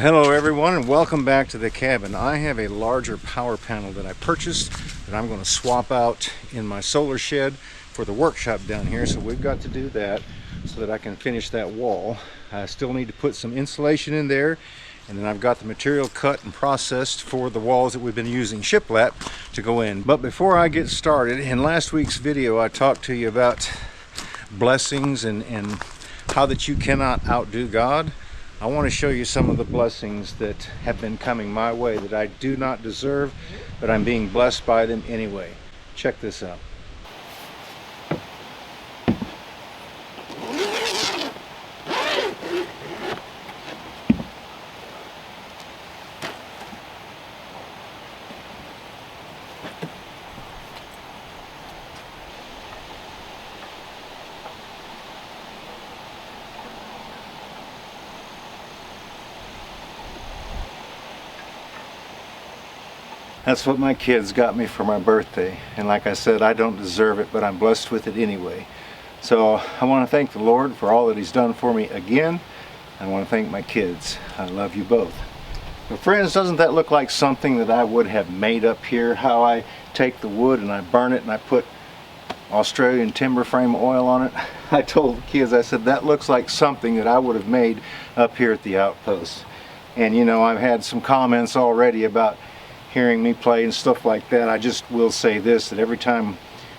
Hello everyone, and welcome back to the cabin. I have a larger power panel that I purchased that I'm going to swap out in my solar shed for the workshop down here. So we've got to do that so that I can finish that wall. I still need to put some insulation in there, and then I've got the material cut and processed for the walls that we've been using Shiplap to go in. But before I get started, in last week's video I talked to you about blessings and how that you cannot outdo God. I want to show you some of the blessings that have been coming my way that I do not deserve, but I'm being blessed by them anyway. Check this out. That's what my kids got me for my birthday, and like I said, I don't deserve it, but I'm blessed with it anyway. So I want to thank the Lord for all that He's done for me again. I want to thank my kids. I love you both. But friends, doesn't that look like something that I would have made up here? How I take the wood and I burn it and I put Australian timber frame oil on it. I told the kids, I said, that looks like something that I would have made up here at the Outpost. And you know, I've had some comments already about hearing me play and stuff like that. I just will say this, that every time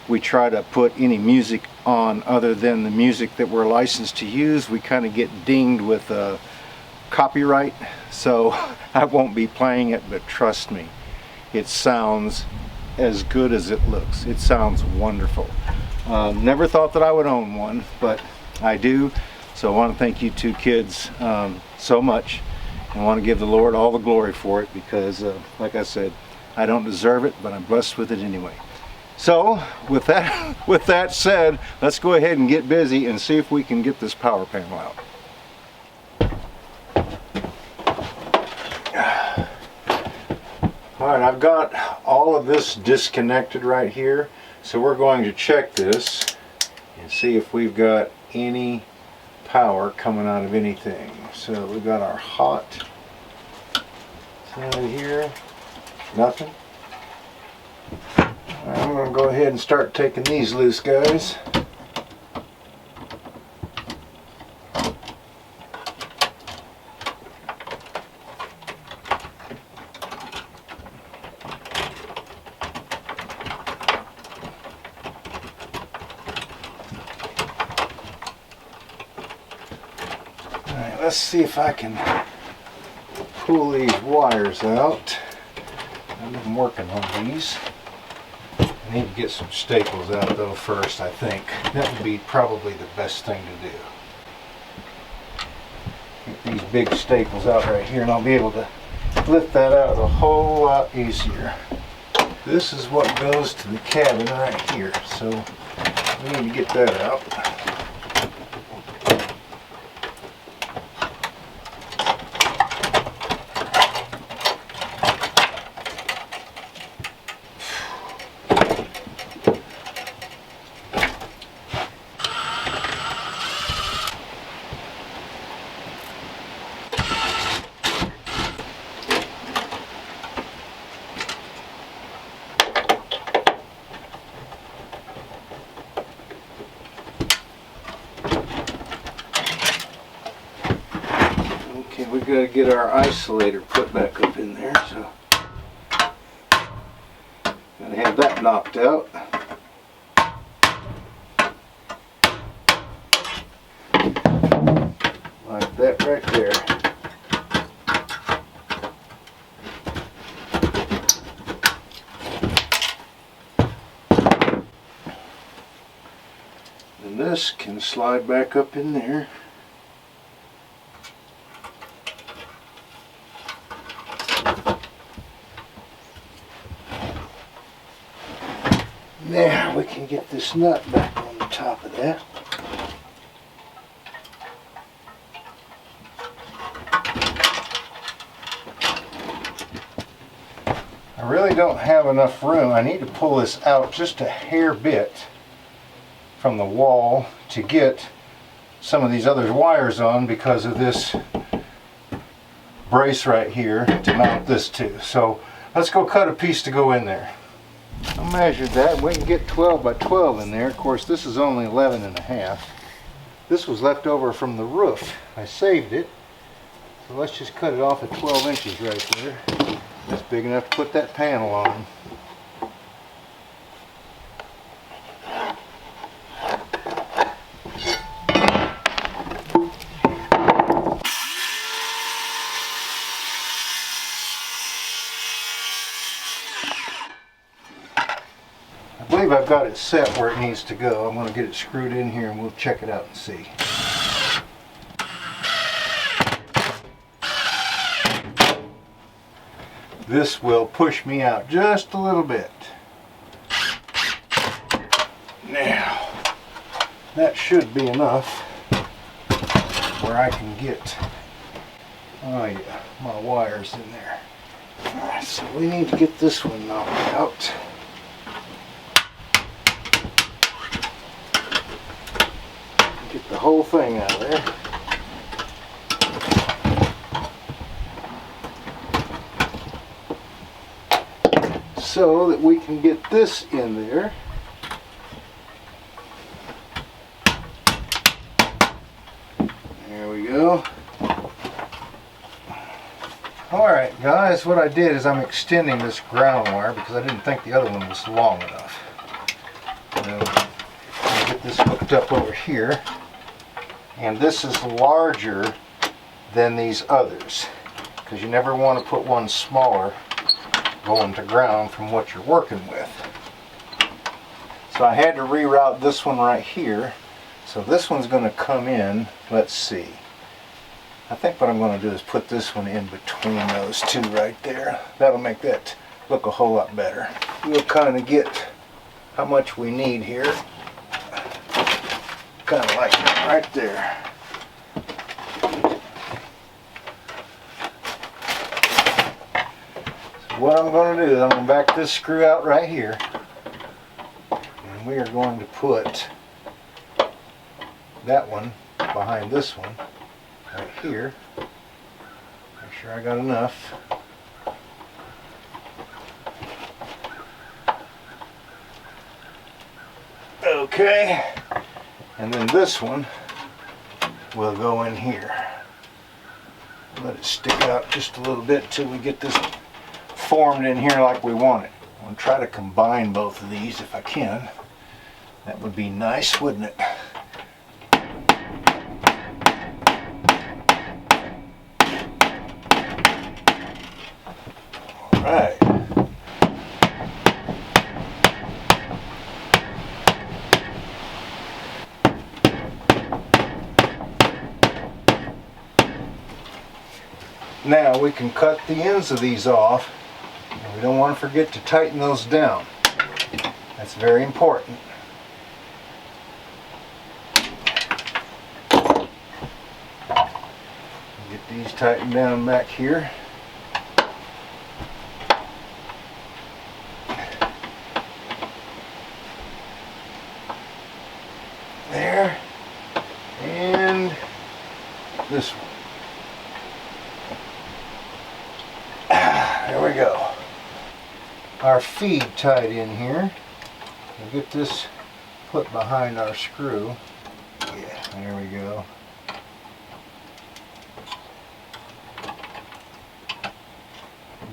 we try to put any music on other than the music that we're licensed to use, we kind of get dinged with copyright. So I won't be playing it, but trust me, it sounds as good as it looks. It sounds wonderful. Never thought that I would own one, but I do. So I want to thank you two kids so much. I want to give the Lord all the glory for it because, like I said, I don't deserve it, but I'm blessed with it anyway. So, with that said, let's go ahead and get busy and see if we can get this power panel out. All right, I've got all of this disconnected right here, so we're going to check this and see if we've got any power coming out of anything. So we've got our hot out of here, nothing. Right, I'm going to go ahead and start taking these loose, guys. Let's see if I can pull these wires out. I've been working on these. I need to get some staples out though first, I think. That would be probably the best thing to do. Get these big staples out right here and I'll be able to lift that out a whole lot easier. This is what goes to the cabin right here, so we need to get that out. Okay, we've got to get our isolator put back up in there, so gotta have that knocked out. Like that right there. And this can slide back up in there. There, we can get this nut back on the top of that. I really don't have enough room. I need to pull this out just a hair bit from the wall to get some of these other wires on because of this brace right here to mount this to. So let's go cut a piece to go in there. I measured that. We can get 12 by 12 in there. Of course, this is only 11 and a half. This was left over from the roof. I saved it. So let's just cut it off at 12 inches right there. That's big enough to put that panel on. I believe I've got it set where it needs to go. I'm going to get it screwed in here and we'll check it out and see. This will push me out just a little bit. Now, that should be enough where I can get, oh yeah, my wires in there. Alright, so we need to get this one knocked out. Get the whole thing out of there. So that we can get this in there. There we go. Alright guys, what I did is I'm extending this ground wire because I didn't think the other one was long enough. So I'll get this hooked up over here. And this is larger than these others because you never want to put one smaller going to ground from what you're working with. So I had to reroute this one right here. So this one's going to come in, let's see. I think what I'm going to do is put this one in between those two right there. That'll make that look a whole lot better. We'll kind of get how much we need here. Kind of like that right there. So what I'm going to do is I'm going to back this screw out right here. And we are going to put that one behind this one right here. Make sure I got enough. Okay. And then this one will go in here. Let it stick out just a little bit till we get this formed in here like we want it. I'm going to try to combine both of these if I can. That would be nice, wouldn't it? All right. Now we can cut the ends of these off. And we don't want to forget to tighten those down. That's very important. Get these tightened down back here. There. And this one. There we go. Our feed tied in here. We'll get this put behind our screw. Yeah, there we go.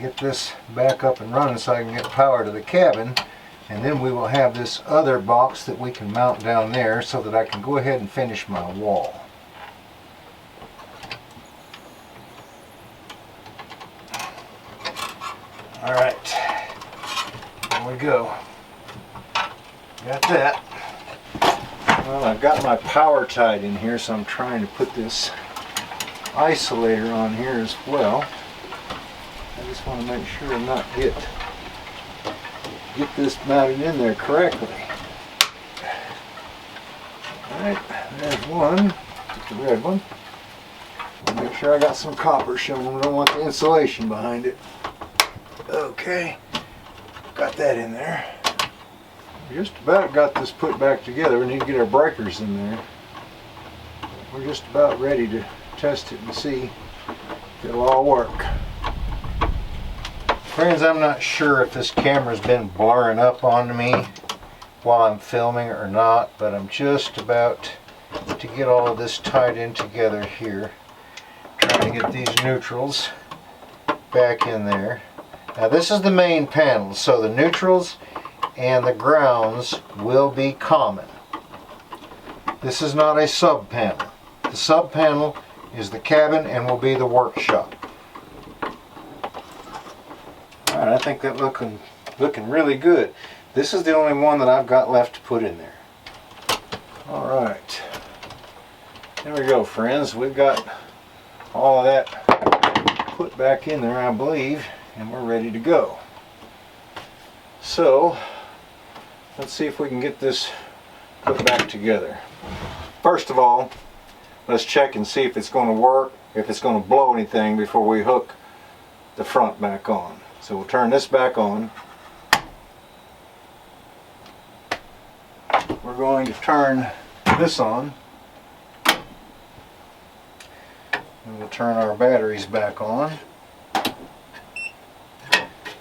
Get this back up and running so I can get power to the cabin. And then we will have this other box that we can mount down there so that I can go ahead and finish my wall. Alright, there we go. Got that. Well, I've got my power tied in here, so I'm trying to put this isolator on here as well. I just want to make sure and not get this mounted in there correctly. Alright, there's one, the red one. Make sure I got some copper showing. I don't want the insulation behind it. Okay, got that in there. We just about got this put back together. We need to get our breakers in there. We're just about ready to test it and see It'll all work. Friends, I'm not sure if this camera's been blurring up on me while I'm filming or not, but I'm just about to get all of this tied in together here. Trying to get these neutrals back in there. Now this is the main panel, so the neutrals and the grounds will be common. This is not a sub panel. The sub panel is the cabin and will be the workshop. Alright, I think that's looking really good. This is the only one that I've got left to put in there. Alright. There we go, friends. We've got all of that put back in there, I believe, and we're ready to go. So, let's see if we can get this put back together. First of all, let's check and see if it's going to work, if it's going to blow anything before we hook the front back on. So we'll turn this back on. We're going to turn this on. And we'll turn our batteries back on.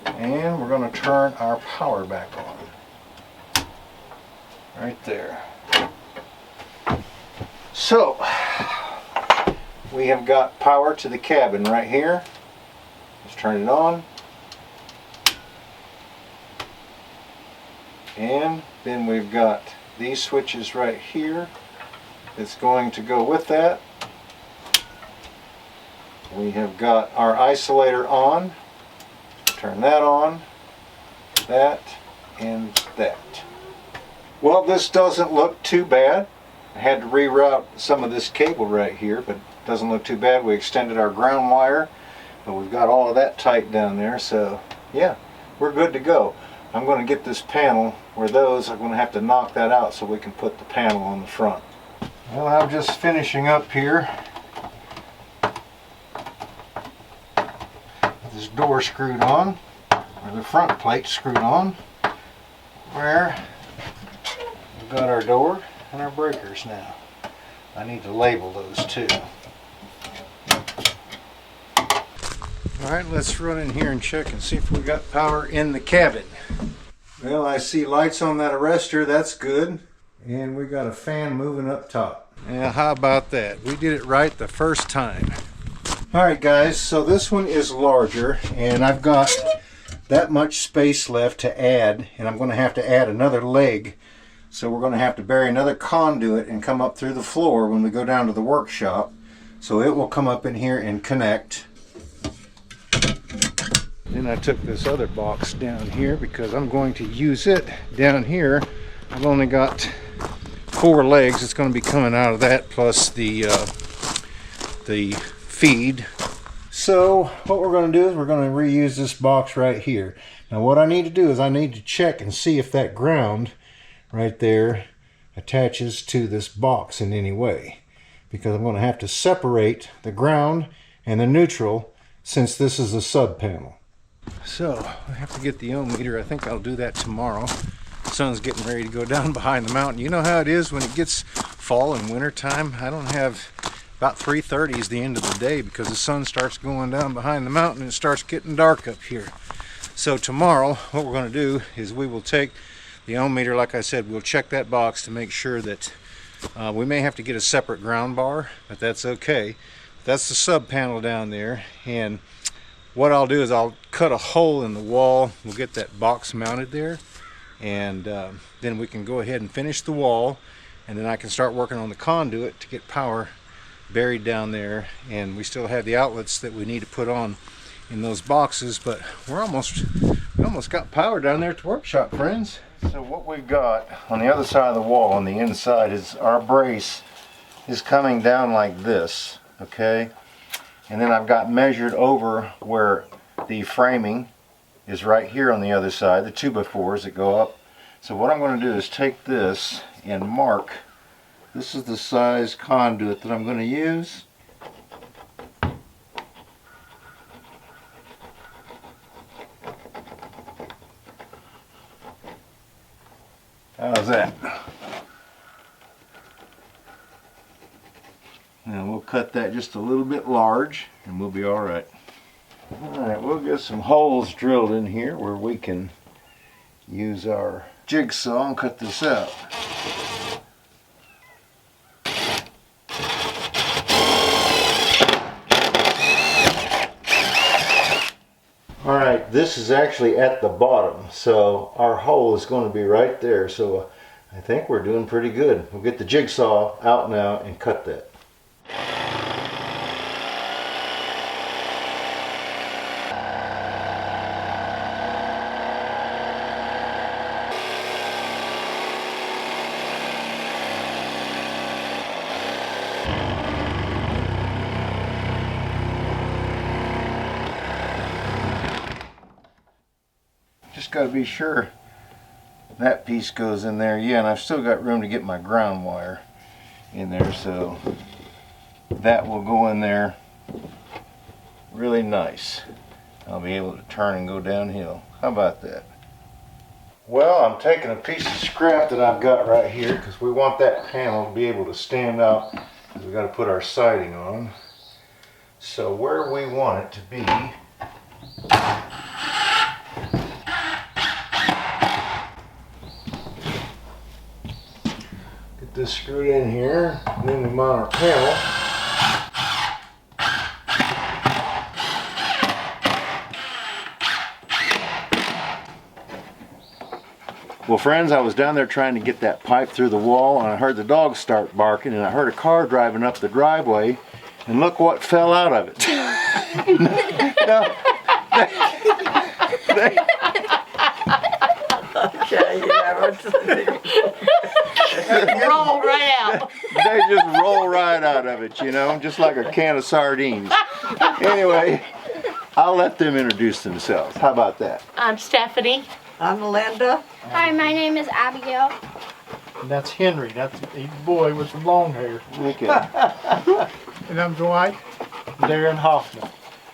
And we're going to turn our power back on. Right there. So, we have got power to the cabin right here. Let's turn it on. And then we've got these switches right here that's going to go with that. We have got our isolator on. Turn that on, that, and that. Well, this doesn't look too bad. I had to reroute some of this cable right here, but it doesn't look too bad. We extended our ground wire, but we've got all of that tight down there, so yeah, we're good to go. I'm going to get this panel where those, I'm going to have to knock that out so we can put the panel on the front. Well, I'm just finishing up here. This door screwed on, or the front plate screwed on, where we've got our door and our breakers now. I need to label those too. Alright, let's run in here and check and see if we got power in the cabin. Well, I see lights on that arrestor, that's good. And we got a fan moving up top. Yeah, how about that? We did it right the first time. Alright guys, so this one is larger and I've got that much space left to add, and I'm going to have to add another leg. So we're going to have to bury another conduit and come up through the floor when we go down to the workshop. So it will come up in here and connect. Then I took this other box down here because I'm going to use it down here. I've only got 4 legs. It's going to be coming out of that plus the feed. So what we're going to do is we're going to reuse this box right here. Now what I need to do is I need to check and see if that ground right there attaches to this box in any way, because I'm going to have to separate the ground and the neutral since this is a sub panel. So I have to get the ohm meter. I think I'll do that tomorrow. The sun's getting ready to go down behind the mountain. You know how it is when it gets fall and winter time. I don't have about 3:30 is the end of the day because the sun starts going down behind the mountain and it starts getting dark up here. So tomorrow what we're going to do is we will take the ohm meter, like I said, we'll check that box to make sure that we may have to get a separate ground bar, but that's okay. That's the sub panel down there, and what I'll do is I'll cut a hole in the wall. We'll get that box mounted there, and then we can go ahead and finish the wall, and then I can start working on the conduit to get power buried down there. And we still have the outlets that we need to put on in those boxes, but we almost got power down there at the workshop, friends. So what we've got on the other side of the wall on the inside is our brace is coming down like this, okay? And then I've got measured over where the framing is right here on the other side, the 2x4s that go up. So what I'm going to do is take this and mark. This is the size conduit that I'm going to use. How's that? And we'll cut that just a little bit large and we'll be all right. All right, we'll get some holes drilled in here where we can use our jigsaw and cut this out. Alright, this is actually at the bottom, so our hole is going to be right there, so I think we're doing pretty good. We'll get the jigsaw out now and cut that. Just got to be sure that piece goes in there. Yeah, and I've still got room to get my ground wire in there, so that will go in there really nice. I'll be able to turn and go downhill. How about that? Well, I'm taking a piece of scrap that I've got right here because we want that panel to be able to stand out because we've got to put our siding on. So where we want it to be, this screwed in here, and then we mount our panel. Well friends, I was down there trying to get that pipe through the wall and I heard the dogs start barking and I heard a car driving up the driveway and look what fell out of it. Okay, roll right out. They just roll right out of it, you know, just like a can of sardines. Anyway, I'll let them introduce themselves. How about that? I'm Stephanie. I'm Linda. Hi, my name is Abigail. And that's Henry. That's a boy with the long hair. Okay. And I'm Dwight. Darren Hoffman.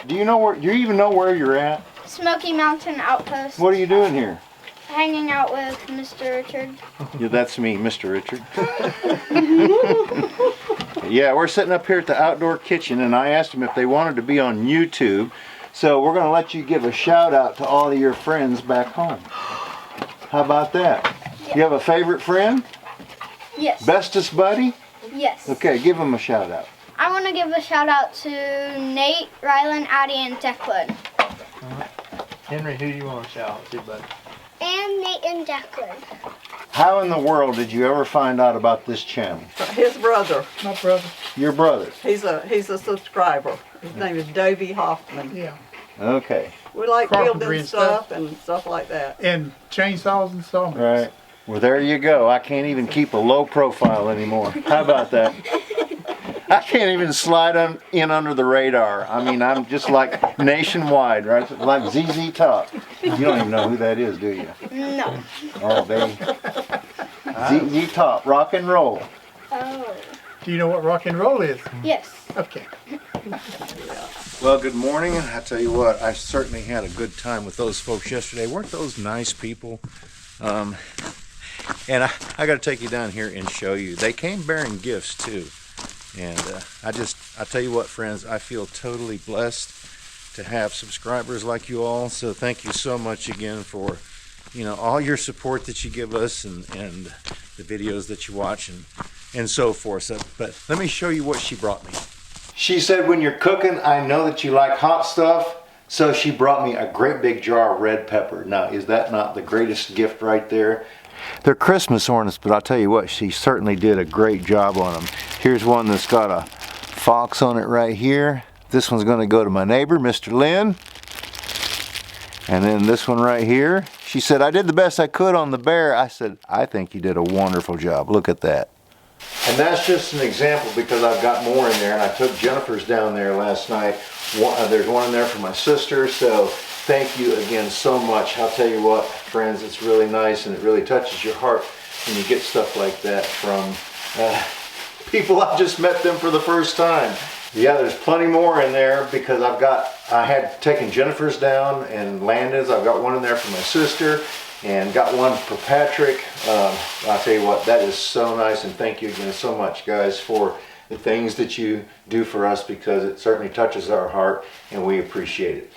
Do you even know where you're at? Smoky Mountain Outpost. What are you doing here? Hanging out with Mr. Richard. Yeah, that's me, Mr. Richard. Yeah, we're sitting up here at the outdoor kitchen and I asked them if they wanted to be on YouTube. So we're going to let you give a shout out to all of your friends back home. How about that? Yeah. You have a favorite friend? Yes. Bestest buddy? Yes. Okay, give them a shout out. I want to give a shout out to Nate, Rylan, Addie, and Declan. Henry, who do you want to shout out to, buddy? And Nate and Declan. How in the world did you ever find out about this channel? His brother. My brother. Your brother? He's a subscriber. His name is Dovey Hoffman. Yeah. Okay. We like Carpentry building and stuff and stuff like that. And chainsaws and sawmills. Right. Well, there you go. I can't even keep a low profile anymore. How about that? I can't even slide in under the radar. I mean, I'm just like nationwide, right? Like ZZ Top. You don't even know who that is, do you? No. Oh, baby. ZZ Top, rock and roll. Oh. Do you know what rock and roll is? Yes. Okay. Well, good morning. I tell you what, I certainly had a good time with those folks yesterday. Weren't those nice people? And I got to take you down here and show you. They came bearing gifts too. And I tell you what, friends, I feel totally blessed to have subscribers like you all. So thank you so much again for, all your support that you give us and the videos that you watch and so forth. So, but let me show you what she brought me. She said, when you're cooking, I know that you like hot stuff. So she brought me a great big jar of red pepper. Now, is that not the greatest gift right there? They're Christmas ornaments, but I'll tell you what, she certainly did a great job on them. Here's one that's got a fox on it right here. This one's going to go to my neighbor, Mr. Lynn. And then this one right here. She said, I did the best I could on the bear. I said, I think you did a wonderful job. Look at that. And that's just an example because I've got more in there, and I took Jennifer's down there last night. There's one in there for my sister, so thank you again so much. I'll tell you what, friends, it's really nice and it really touches your heart when you get stuff like that from people I've just met them for the first time. Yeah, there's plenty more in there because I had taken Jennifer's down and Landon's. I've got one in there for my sister and got one for Patrick. I'll tell you what, that is so nice, and thank you again so much, guys, for the things that you do for us, because it certainly touches our heart and we appreciate it.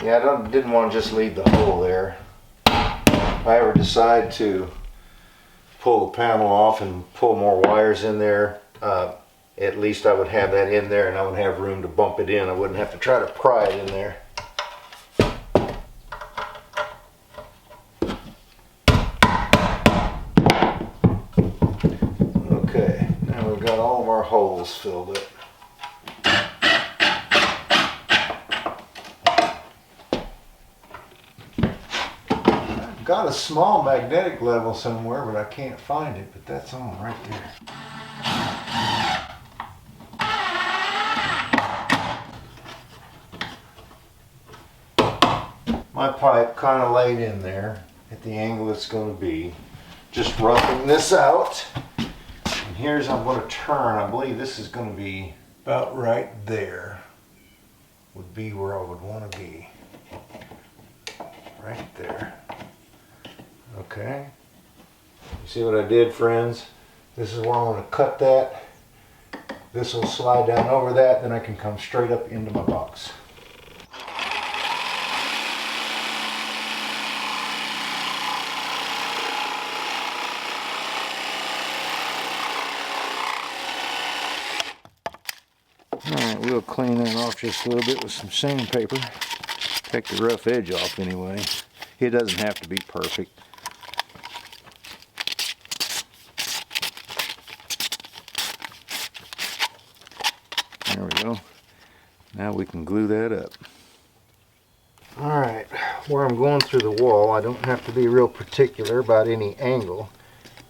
Yeah, I didn't want to just leave the hole there. If I ever decide to pull the panel off and pull more wires in there, at least I would have that in there and I would have room to bump it in. I wouldn't have to try to pry it in there. Okay, now we've got all of our holes filled up. Got a small magnetic level somewhere, but I can't find it, but that's on right there. My pipe kind of laid in there at the angle it's going to be. Just roughing this out. And here's, I'm going to turn. I believe this is going to be about right there. Would be where I would want to be. Right there. Okay, you see what I did, friends? This is where I'm going to cut that. This will slide down over that, then I can come straight up into my box. Alright, we'll clean that off just a little bit with some sandpaper. Take the rough edge off anyway. It doesn't have to be perfect. There we go. Now we can glue that up. Alright, where I'm going through the wall, I don't have to be real particular about any angle.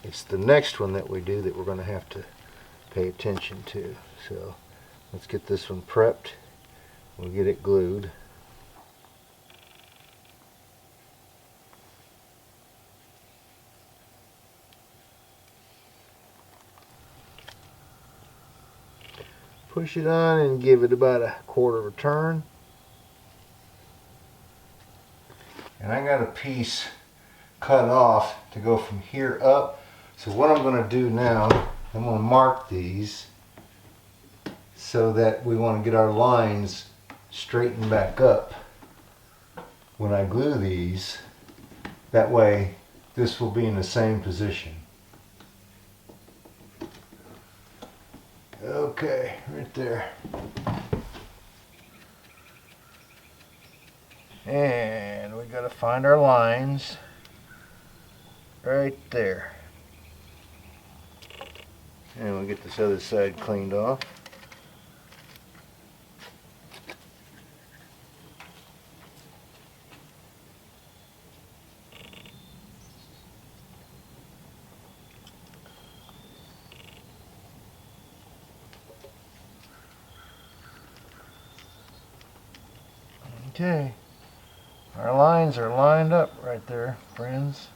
It's the next one that we do that we're going to have to pay attention to. So let's get this one prepped. We'll get it glued. Push it on and give it about a quarter of a turn. And I got a piece cut off to go from here up. So what I'm going to do now, I'm going to mark these so that we want to get our lines straightened back up when I glue these. That way this will be in the same position. Okay, right there. And we got to find our lines right there. And we'll get this other side cleaned off. Okay, our lines are lined up right there, friends.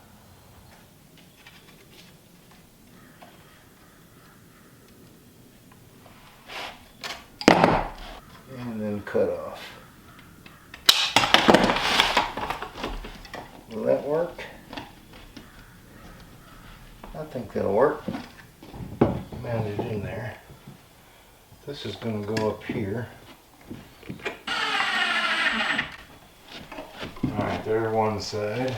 And then cut off. Will that work? I think that'll work. Mount it in there. This is going to go up here. Alright, there's one side.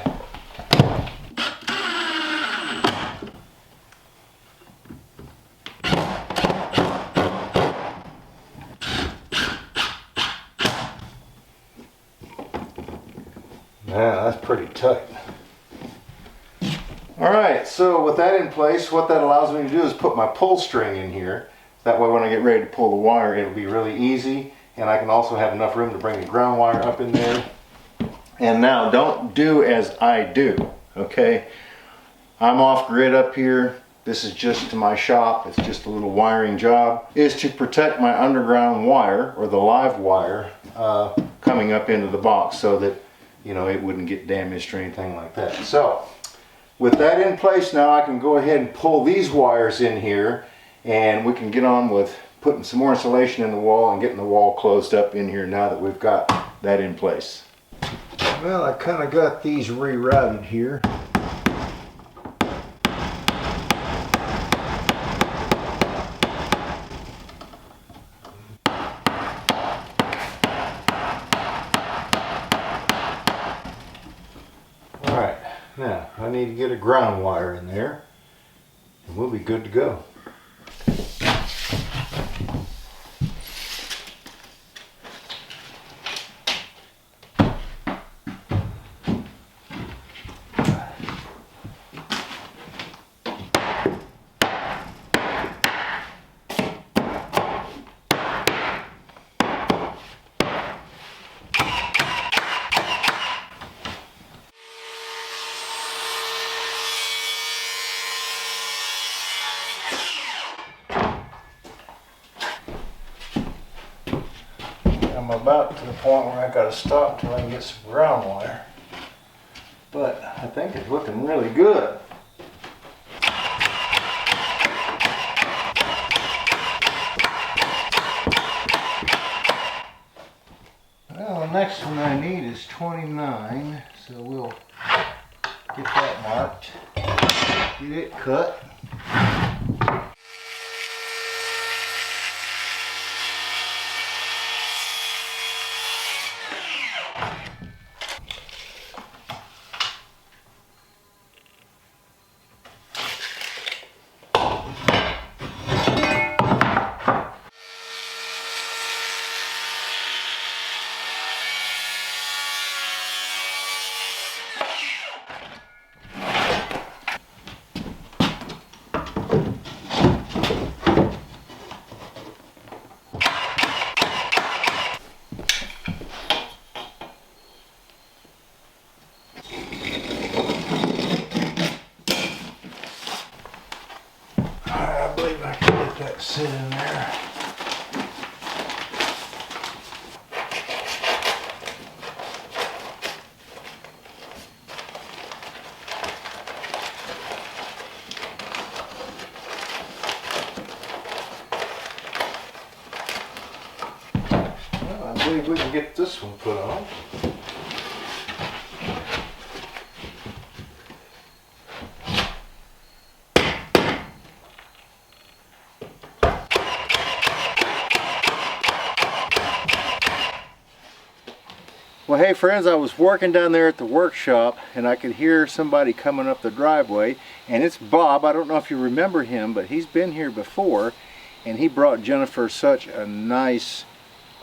Yeah, that's pretty tight. Alright, so with that in place, what that allows me to do is put my pull string in here. That way when I get ready to pull the wire, it'll be really easy. And I can also have enough room to bring the ground wire up in there. And now don't do as I do, okay? I'm off grid up here. This is just to my shop. It's just a little wiring job. Is to protect my underground wire, or the live wire, coming up into the box so that, you know, it wouldn't get damaged or anything like that. So with that in place now, I can go ahead and pull these wires in here, and we can get on with putting some more insulation in the wall and getting the wall closed up in here now that we've got that in place. Well, I kind of got these rerouted here. Alright, now I need to get a ground wire in there and we'll be good to go. I'm about to the point where I gotta stop till I can get some ground wire. But I think it's looking really good. Well, the next one I need is 29, so we'll get that marked, get it cut. Sit in there. Well, I believe we can get this one put on. Well, hey friends, I was working down there at the workshop and I could hear somebody coming up the driveway, and it's Bob. I don't know if you remember him, but he's been here before, and he brought Jennifer such a nice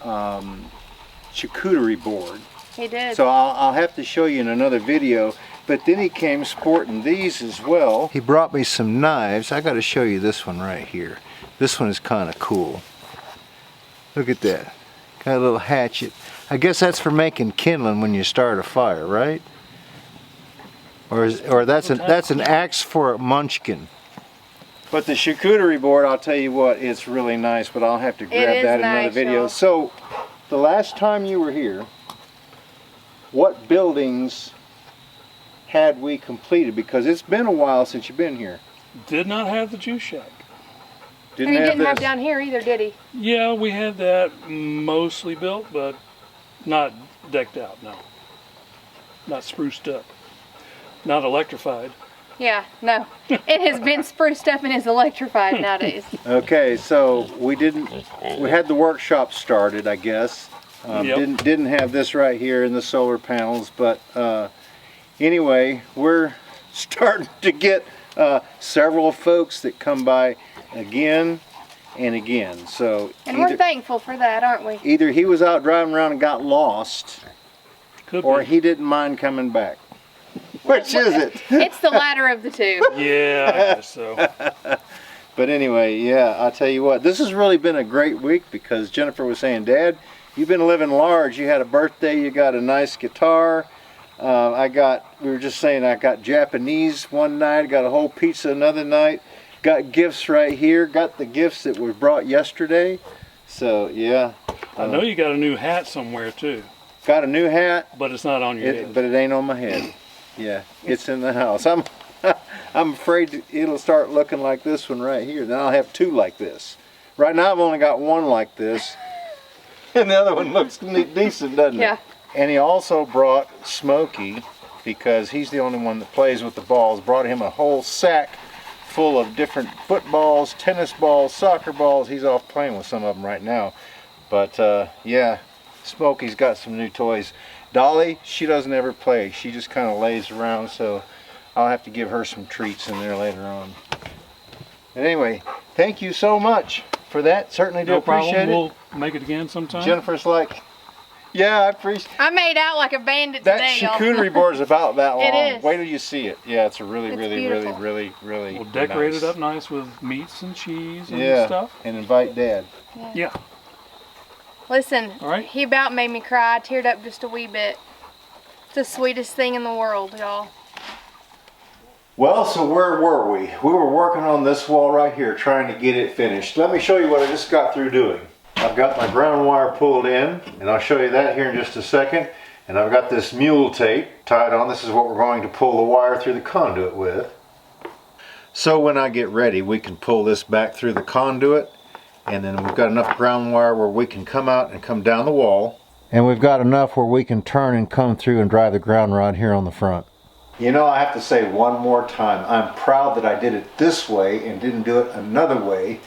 charcuterie board. He did. So I'll have to show you in another video, but then he came sporting these as well. He brought me some knives. I got to show you this one right here. This one is kind of cool. Look at that. Got a little hatchet. I guess that's for making kindling when you start a fire, right? Or that's an axe for a munchkin. But the charcuterie board, I'll tell you what, it's really nice, but I'll have to grab that in another video. So, the last time you were here, what buildings had we completed? Because it's been a while since you've been here. Did not have the juice shack. And he didn't have down here either, did he? Yeah, we had that mostly built, but not decked out, no. Not spruced up. Not electrified. Yeah, no. It has been spruced up and is electrified nowadays. Okay, so we had the workshop started, I guess. Yep. Didn't have this right here in the solar panels, but anyway, we're starting to get several folks that come by again and again. So And we're thankful for that, aren't we? either he was out driving around and got lost, Could or be. he didn't mind coming back. Which is it? It's the latter of the two. Yeah, I guess so. But anyway, yeah, I'll tell you what, this has really been a great week because Jennifer was saying, Dad, you've been living large. You had a birthday, you got a nice guitar. We were just saying, I got Japanese one night, got a whole pizza another night, got gifts right here, got the gifts that were brought yesterday. So, yeah. I know you got a new hat somewhere too, Got a new hat, but it's not on your head. but it ain't on my head. Yeah, it's in the house. I'm afraid it'll start looking like this one right here. Then I'll have two like this. Right now I've only got one like this, and the other one looks decent, doesn't it? Yeah. And he also brought Smoky, because he's the only one that plays with the balls, brought him a whole sack full of different footballs, tennis balls, soccer balls. He's off playing with some of them right now. But yeah, Smoky's got some new toys. Dolly, she doesn't ever play. She just kind of lays around, so I'll have to give her some treats in there later on. And anyway, thank you so much for that. Certainly do No appreciate problem. it. We'll make it again sometime. Jennifer's like, yeah, I appreciate I made out like a bandit that. today, y'all. Charcuterie board is about that long. It is. Wait till you see it. Yeah, it's a really, It's really, beautiful. really We'll decorate nice. it up nice with meats and cheese and Yeah, stuff. and invite Dad. Yeah. Listen, All right. he about made me cry. I teared up just a wee bit. It's the sweetest thing in the world, y'all. Well, so where were we? We were working on this wall right here, trying to get it finished. Let me show you what I just got through doing. I've got my ground wire pulled in, and I'll show you that here in just a second. And I've got this mule tape tied on. This is what we're going to pull the wire through the conduit with. So when I get ready, we can pull this back through the conduit, and then we've got enough ground wire where we can come out and come down the wall. And we've got enough where we can turn and come through and drive the ground rod here on the front. You know, I have to say one more time, I'm proud that I did it this way and didn't do it another way,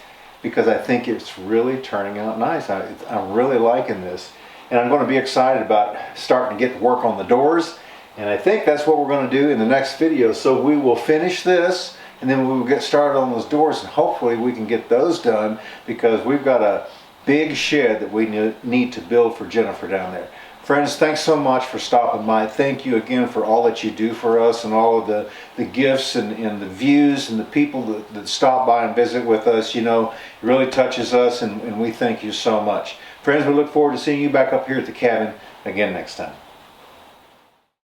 because I think it's really turning out nice. I'm really liking this. And I'm going to be excited about starting to get to work on the doors. And I think that's what we're going to do in the next video. So we will finish this, and then we will get started on those doors, and hopefully we can get those done, because we've got a big shed that we need to build for Jennifer down there. Friends, thanks so much for stopping by. Thank you again for all that you do for us, and all of the gifts and the views and the people that stop by and visit with us. You know, it really touches us, and we thank you so much. Friends, we look forward to seeing you back up here at the cabin again next time.